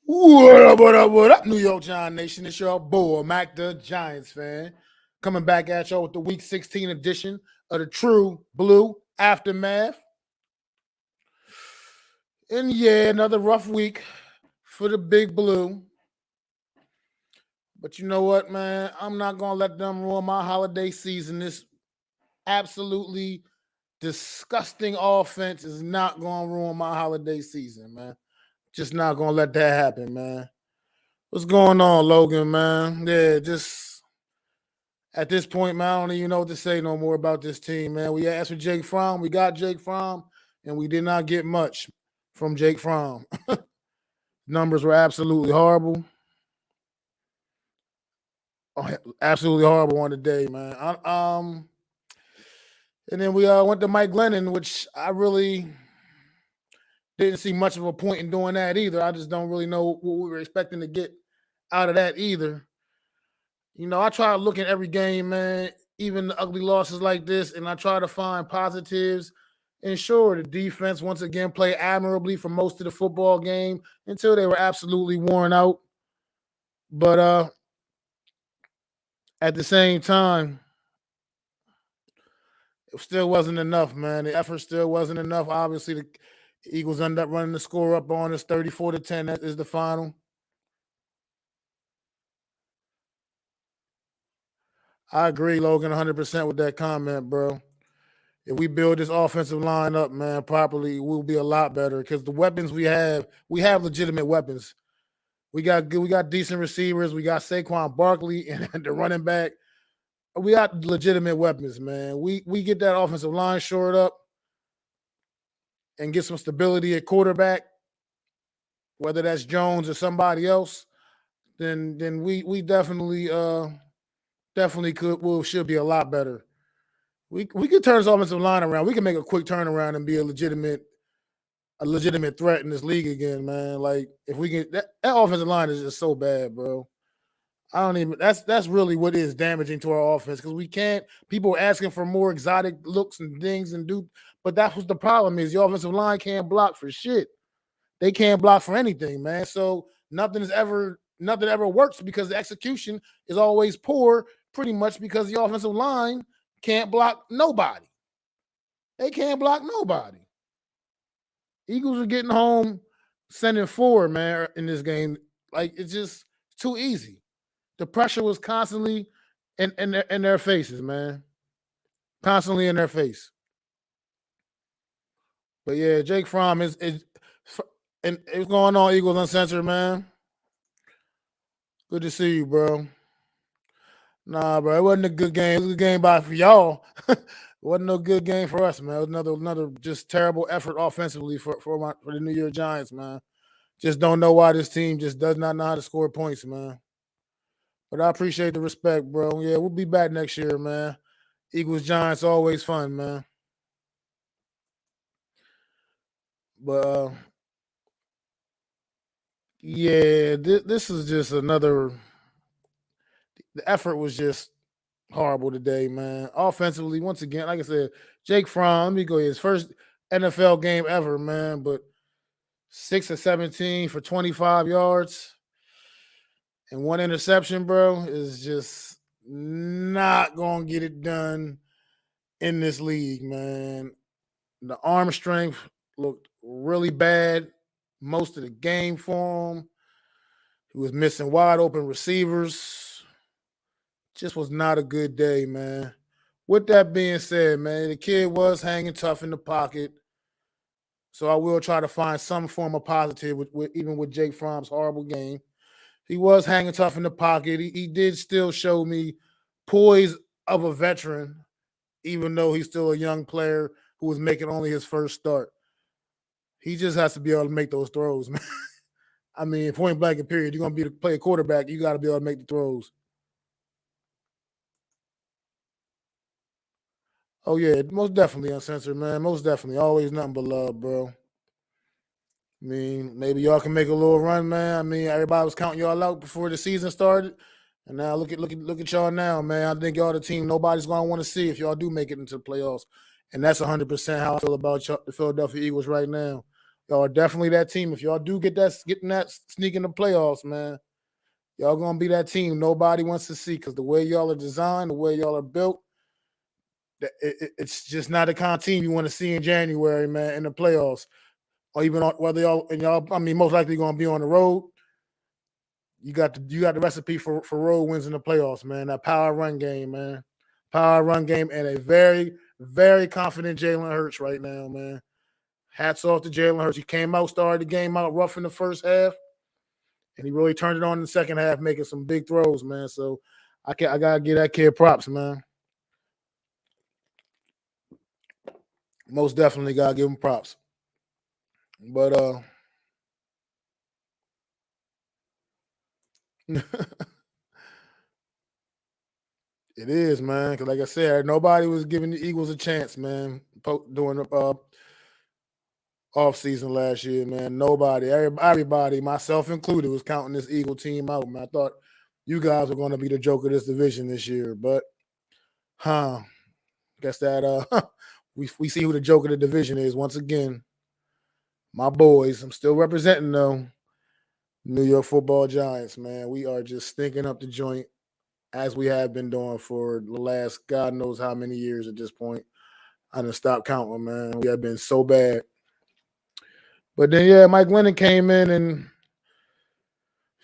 What up, New York Giant Nation? It's your boy, Mac the Giants fan. Coming back at y'all with the Week 16 edition of the True Blue Aftermath. And yeah, another rough week for the Big Blue. But you know what, man? I'm not going to let them ruin my holiday season. This absolutely disgusting offense is not going to ruin my holiday season, man. Just not going to let that happen, man. What's going on, Logan, man? Yeah, just at this point, man, I don't even know what to say no more about this team, man. We asked for Jake Fromm. We got Jake Fromm, and we did not get much from Jake Fromm. Numbers were absolutely horrible. Absolutely horrible on the day, man. And then we went to Mike Glennon, which I really didn't see much of a point in doing that either. I just don't really know what we were expecting to get out of that either. You know, I try to look at every game, man, even the ugly losses like this, and I try to find positives. And sure, the defense once again played admirably for most of the football game until they were absolutely worn out. But at the same time, it still wasn't enough, man. The effort still wasn't enough. Obviously, the Eagles end up running the score up on us 34-10. That is the final. I agree, Logan, 100% with that comment, bro. If we build this offensive line up, man, properly, we'll be a lot better because the weapons we have legitimate weapons. We got decent receivers. We got Saquon Barkley and the running back. We got legitimate weapons, man. We get that offensive line shored up and get some stability at quarterback, whether that's Jones or somebody else, then we definitely should be a lot better. We could turn this offensive line around. We can make a quick turnaround and be a legitimate threat in this league again, man. Like if we can, that offensive line is just so bad, bro. I don't even. That's really what is damaging to our offense because we can't. People are asking for more exotic looks and things and do, but that's what the problem is. The offensive line can't block for shit. They can't block for anything, man. So nothing ever works because the execution is always poor. Pretty much because the offensive line can't block nobody. They can't block nobody. Eagles are getting home, sending forward, man, in this game. Like it's just too easy. The pressure was constantly in their faces, man. Constantly in their face. But yeah, Jake Fromm is and it's going on, Eagles Uncensored, man. Good to see you, bro. Nah, bro, it wasn't a good game. It was a good game for y'all. It wasn't no good game for us, man. It was another just terrible effort offensively for the New York Giants, man. Just don't know why this team just does not know how to score points, man. But I appreciate the respect, bro. Yeah, we'll be back next year, man. Eagles Giants always fun, man. But yeah, this is just another. The effort was just horrible today, man. Offensively, once again, like I said, Jake Fromm. Let me go. His first NFL game ever, man. But 6 of 17 for 25 yards and one interception, bro, is just not gonna get it done in this league, man. The arm strength looked really bad most of the game for him. He was missing wide open receivers. Just was not a good day, man. With that being said, man, the kid was hanging tough in the pocket. So I will try to find some form of positive even with Jake Fromm's horrible game. He was hanging tough in the pocket. He did still show me poise of a veteran, even though he's still a young player who was making only his first start. He just has to be able to make those throws, man. I mean, point blank and period. You're going to play a quarterback, you got to be able to make the throws. Oh, yeah, most definitely, Uncensored, man. Most definitely. Always nothing but love, bro. I mean, maybe y'all can make a little run, man. I mean, everybody was counting y'all out before the season started. And now look at y'all now, man. I think y'all the team nobody's going to want to see if y'all do make it into the playoffs. And that's 100% how I feel about the Philadelphia Eagles right now. Y'all are definitely that team. If y'all do getting that sneak in the playoffs, man, y'all gonna be that team nobody wants to see because the way y'all are designed, the way y'all are built, it's just not the kind of team you want to see in January, man, in the playoffs, or even whether y'all. I mean, most likely gonna be on the road. You got the recipe for road wins in the playoffs, man. That power run game, man. Power run game, and a very, very confident Jalen Hurts right now, man. Hats off to Jalen Hurts. He came out, started the game out rough in the first half, and he really turned it on in the second half, making some big throws, man. So I gotta give that kid props, man. Most definitely gotta give him props. But it is, man. Because like I said, nobody was giving the Eagles a chance, man. During the off season last year, man. Nobody, everybody, myself included, was counting this Eagle team out, man. I thought you guys were going to be the joke of this division this year, but guess that we see who the joke of the division is once again. My boys, I'm still representing though. New York Football Giants, man. We are just stinking up the joint as we have been doing for the last God knows how many years at this point. I done stopped counting, man. We have been so bad. But then, yeah, Mike Lennon came in and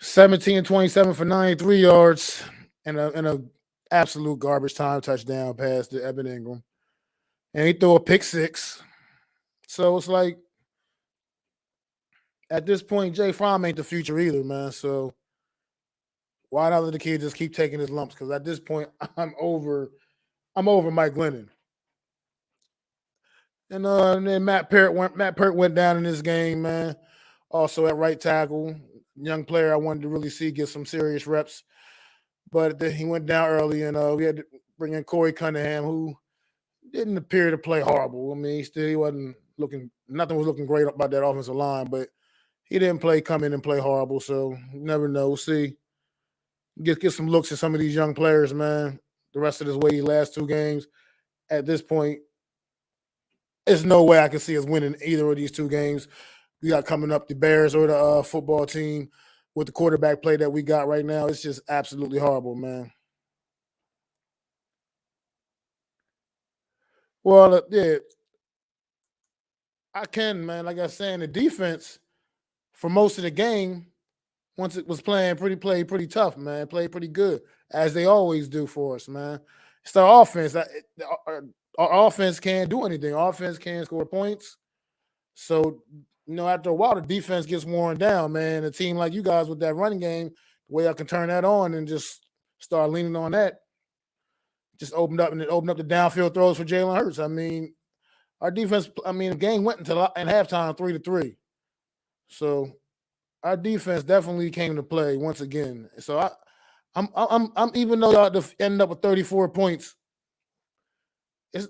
17-27 for 93 yards and a absolute garbage time touchdown pass to Evan Ingram. And he threw a pick six. So it's like at this point, Jay Fromm ain't the future either, man. So why not let the kid just keep taking his lumps? Because at this point, I'm over Mike Lennon. And then Matt Parrott went down in this game, man. Also at right tackle, young player I wanted to really see get some serious reps, but he went down early, and we had to bring in Corey Cunningham, who didn't appear to play horrible. I mean, he wasn't looking. Nothing was looking great about that offensive line, but he didn't come in and play horrible. So you never know. We'll see. Get some looks at some of these young players, man. The rest of this way, these last two games. At this point, there's no way I can see us winning either of these two games. We got coming up the Bears or the football team with the quarterback play that we got right now. It's just absolutely horrible, man. Well, yeah, I can, man. Like I was saying, the defense for most of the game, once it was played pretty tough, man. Played pretty good, as they always do for us, man. It's our offense. Our offense can't do anything. Our offense can't score points. So, after a while, the defense gets worn down, man. A team like you guys with that running game, the way I can turn that on and just start leaning on that, just opened up the downfield throws for Jalen Hurts. I mean, our defense. I mean, the game went until in halftime 3-3. So our defense definitely came to play once again. So I'm even though y'all end up with 34 points,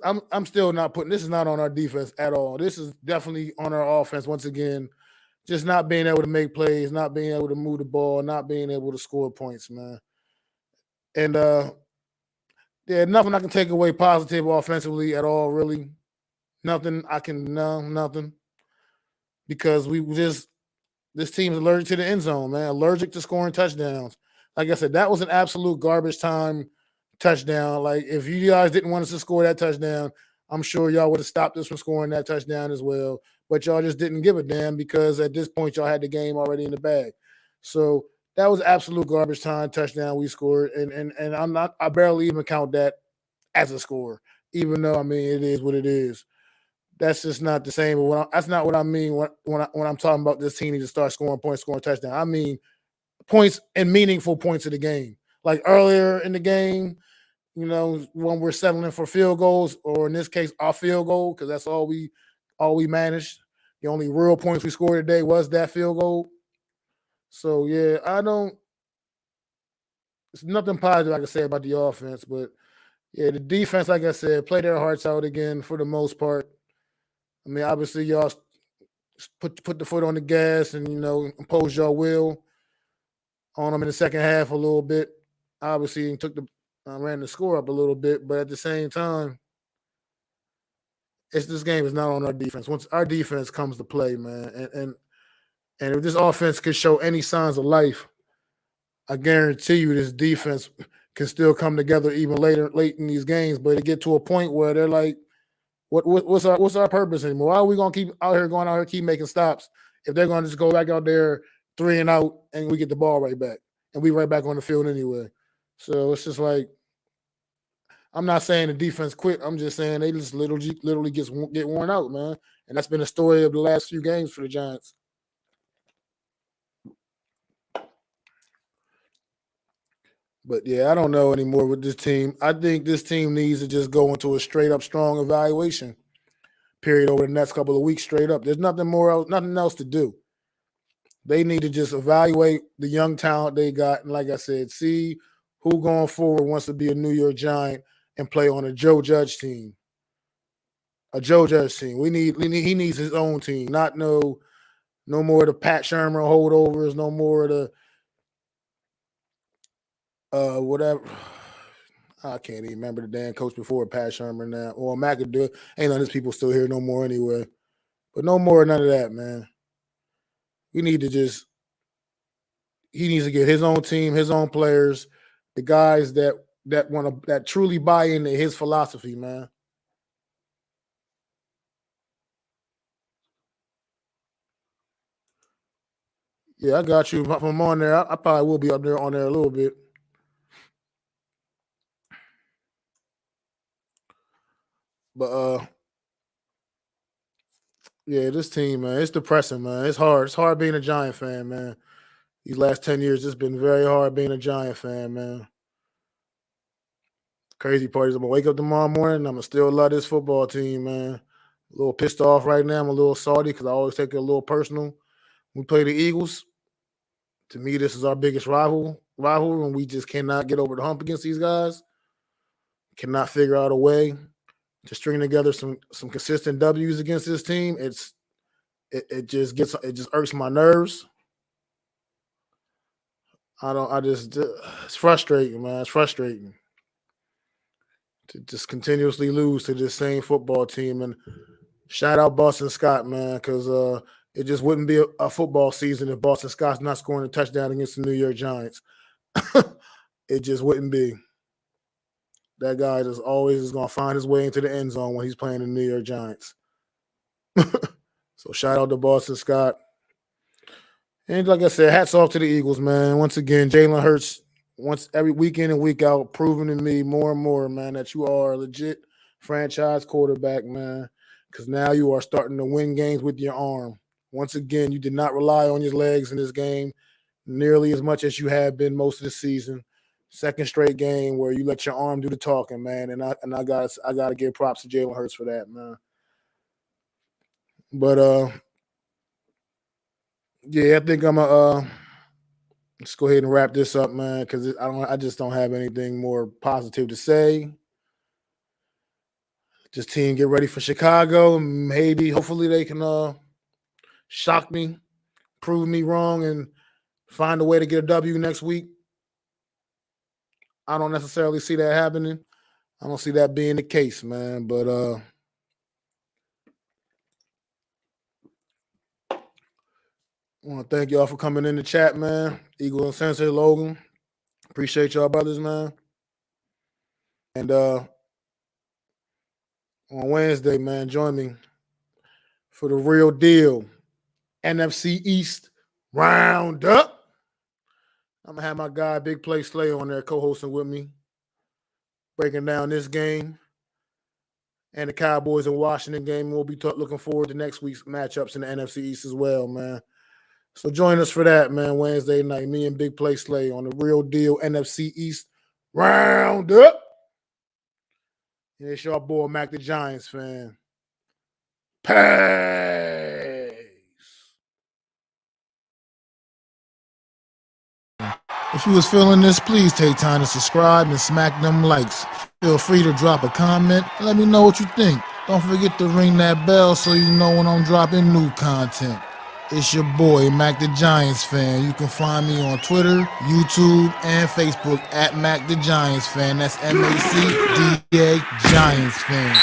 I'm still not putting this is not on our defense at all. This is definitely on our offense once again. Just not being able to make plays, not being able to move the ball, not being able to score points, man. And yeah, nothing I can take away positive offensively at all, really. Nothing I can nothing. Because this team's allergic to the end zone, man. Allergic to scoring touchdowns. Like I said, that was an absolute garbage time touchdown. Like if you guys didn't want us to score that touchdown, I'm sure y'all would have stopped us from scoring that touchdown as well. But y'all just didn't give a damn because at this point y'all had the game already in the bag. So that was absolute garbage time touchdown we scored, and I barely even count that as a score, even though I mean it is what it is. That's just not the same. That's not what I mean when I'm talking about this team needs to start scoring points, scoring touchdown. I mean points and meaningful points of the game. Like earlier in the game, when we're settling for field goals, or in this case, our field goal, because that's all we managed. The only real points we scored today was that field goal. So yeah, I don't. It's nothing positive I can say about the offense, but yeah, the defense, like I said, play their hearts out again for the most part. I mean, obviously, y'all put the foot on the gas and impose your will on them in the second half a little bit. Obviously, ran the score up a little bit, but at the same time, this game is not on our defense. Once our defense comes to play, man, and if this offense could show any signs of life, I guarantee you this defense can still come together even late in these games. But it get to a point where they're like, what's our purpose anymore? Why are we gonna keep going out here, keep making stops if they're gonna just go back out there 3 and out and we get the ball right back and we right back on the field anyway? So it's just like, I'm not saying the defense quit. I'm just saying they just literally get worn out, man. And that's been the story of the last few games for the Giants. But yeah, I don't know anymore with this team. I think this team needs to just go into a straight up strong evaluation period over the next couple of weeks straight up. There's nothing else to do. They need to just evaluate the young talent they got. And like I said, see who going forward wants to be a New York Giant and play on a Joe Judge team. A Joe Judge team. He needs his own team, not no more of the Pat Shermer holdovers, no more of the whatever. I can't even remember the damn coach before Pat Shermer now. Or McAdoo. Ain't none of these people still here no more anyway. But no more, none of that, man. We need to he needs to get his own team, his own players, the guys that truly buy into his philosophy, man. Yeah, I got you. If I'm on there, I probably will be up there on there a little bit. But yeah, this team, man, it's depressing, man. It's hard. It's hard being a Giant fan, man. These last 10 years, it's been very hard being a Giant fan, man. Crazy part is I'm gonna wake up tomorrow morning and I'm gonna still love this football team, man. A little pissed off right now. I'm a little salty because I always take it a little personal. We play the Eagles. To me, this is our biggest rivalry, and we just cannot get over the hump against these guys. Cannot figure out a way to string together some consistent W's against this team. It just irks my nerves. It's frustrating, man. It's frustrating to just continuously lose to this same football team. And shout out Boston Scott, man, because it just wouldn't be a football season if Boston Scott's not scoring a touchdown against the New York Giants. It just wouldn't be. That guy just always is going to find his way into the end zone when he's playing the New York Giants. So shout out to Boston Scott. And like I said, hats off to the Eagles, man. Once again, Jalen Hurts, every week in and week out, proving to me more and more, man, that you are a legit franchise quarterback, man, because now you are starting to win games with your arm. Once again, you did not rely on your legs in this game nearly as much as you have been most of the season. Second straight game where you let your arm do the talking, man, and I gotta give props to Jalen Hurts for that, man. But yeah, I think I'm let's go ahead and wrap this up, man, because I just don't have anything more positive to say. This team get ready for Chicago. Maybe, hopefully, they can shock me, prove me wrong, and find a way to get a W next week. I don't necessarily see that happening. I don't see that being the case, man. But I want to thank y'all for coming in the chat, man. Eagle and Sensei, Logan. Appreciate y'all, brothers, man. And on Wednesday, man, join me for the real deal NFC East Roundup. I'm going to have my guy, Big Play Slay, on there co-hosting with me, breaking down this game and the Cowboys and Washington game. We'll be looking forward to next week's matchups in the NFC East as well, man. So join us for that, man, Wednesday night. Me and Big Play Slay on the real deal NFC East Roundup. And it's your boy, Mac the Giants fan. Peace. If you was feeling this, please take time to subscribe and smack them likes. Feel free to drop a comment and let me know what you think. Don't forget to ring that bell so you know when I'm dropping new content. It's your boy, Mac the Giants fan. You can find me on Twitter, YouTube, and Facebook at Mac the Giants fan. That's MACDA Giants fan.